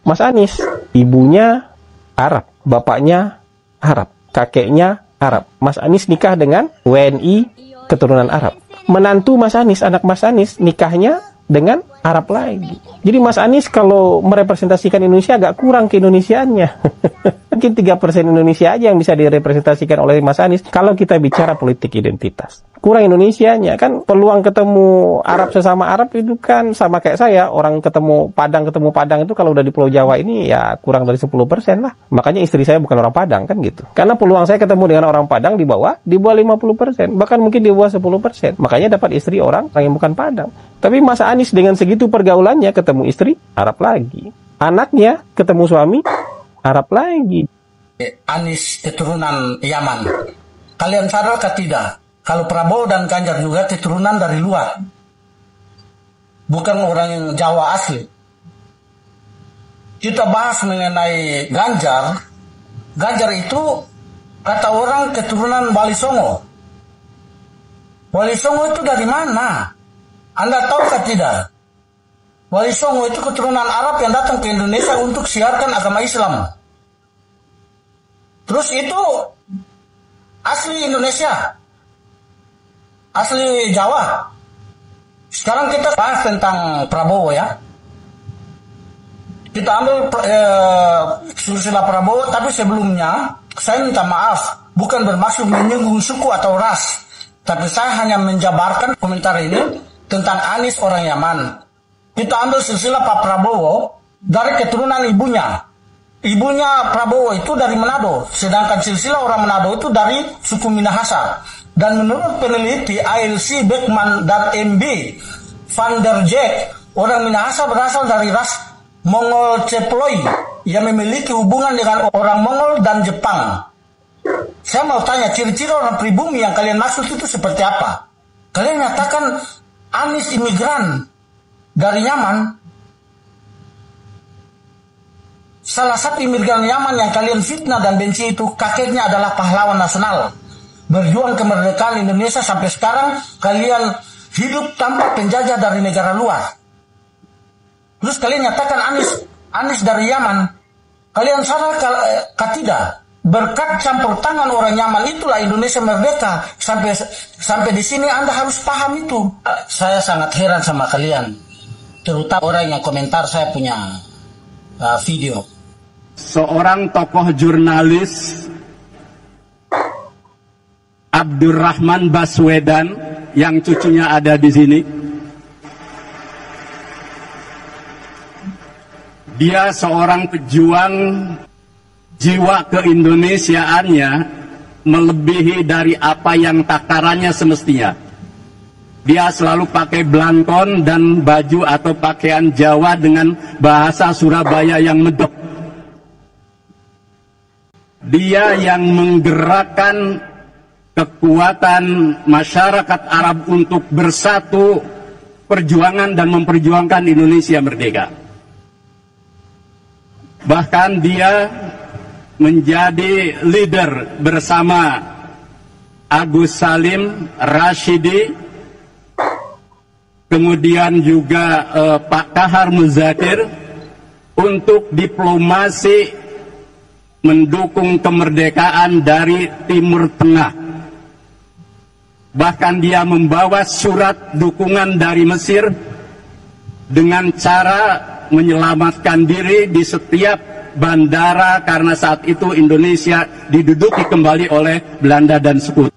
Mas Anies, ibunya Arab, bapaknya Arab, kakeknya Arab. Mas Anies nikah dengan WNI keturunan Arab. Menantu Mas Anies, anak Mas Anies, nikahnya dengan Arab lagi. Jadi Mas Anies kalau merepresentasikan Indonesia agak kurang ke-Indonesiaannya. Mungkin 3% Indonesia aja yang bisa direpresentasikan oleh Mas Anies kalau kita bicara politik identitas. Kurang Indonesianya, kan peluang ketemu Arab sesama Arab itu kan sama kayak saya, orang ketemu Padang itu kalau udah di Pulau Jawa ini ya kurang dari 10% lah. Makanya istri saya bukan orang Padang kan gitu. Karena peluang saya ketemu dengan orang Padang di bawah 50%, bahkan mungkin di bawah 10%. Makanya dapat istri orang yang bukan Padang. Tapi Mas Anies dengan segitu pergaulannya ketemu istri Arab lagi. Anaknya ketemu suami Arab lagi. Anies keturunan Yaman. Kalian sadar atau tidak? Kalau Prabowo dan Ganjar juga keturunan dari luar. Bukan orang yang Jawa asli. Kita bahas mengenai Ganjar. Ganjar itu kata orang keturunan Wali Songo. Wali Songo itu dari mana? Anda tahu atau tidak? Wali Songo itu keturunan Arab yang datang ke Indonesia untuk siarkan agama Islam. Terus itu asli Indonesia, asli Jawa. Sekarang kita bahas tentang Prabowo ya. Kita ambil silsilah Prabowo, tapi sebelumnya saya minta maaf, bukan bermaksud menyinggung suku atau ras, tapi saya hanya menjabarkan komentar ini tentang Anies orang Yaman. Kita ambil silsilah Pak Prabowo dari keturunan ibunya. Ibunya Prabowo itu dari Manado, sedangkan silsilah orang Manado itu dari suku Minahasa. Dan menurut peneliti ALC Beckman dan MB Van der Jack, orang Minahasa berasal dari ras Mongol Ceploi yang memiliki hubungan dengan orang Mongol dan Jepang. Saya mau tanya, ciri-ciri orang pribumi yang kalian maksud itu seperti apa? Kalian nyatakan Anies imigran dari Yaman. Salah satu imigran Yaman yang kalian fitnah dan benci itu kakeknya adalah pahlawan nasional. Berjuang kemerdekaan Indonesia sampai sekarang kalian hidup tanpa penjajah dari negara luar. Terus kalian nyatakan Anies dari Yaman. Kalian sadar tidak? Berkat campur tangan orang Yaman itulah Indonesia merdeka. Sampai di sini Anda harus paham itu. Saya sangat heran sama kalian. Terutama orang yang komentar saya punya video. Seorang tokoh jurnalis Abdurrahman Baswedan yang cucunya ada di sini. Dia seorang pejuang, jiwa keindonesiaannya melebihi dari apa yang takarannya semestinya. Dia selalu pakai blangkon dan baju atau pakaian Jawa dengan bahasa Surabaya yang medok. Dia yang menggerakkan kekuatan masyarakat Arab untuk bersatu, perjuangan dan memperjuangkan Indonesia merdeka. Bahkan dia menjadi leader bersama Agus Salim, Rashidi, kemudian juga Pak Kahar Muzakir untuk diplomasi mendukung kemerdekaan dari Timur Tengah. Bahkan dia membawa surat dukungan dari Mesir dengan cara menyelamatkan diri di setiap bandara karena saat itu Indonesia diduduki kembali oleh Belanda dan Sekutu.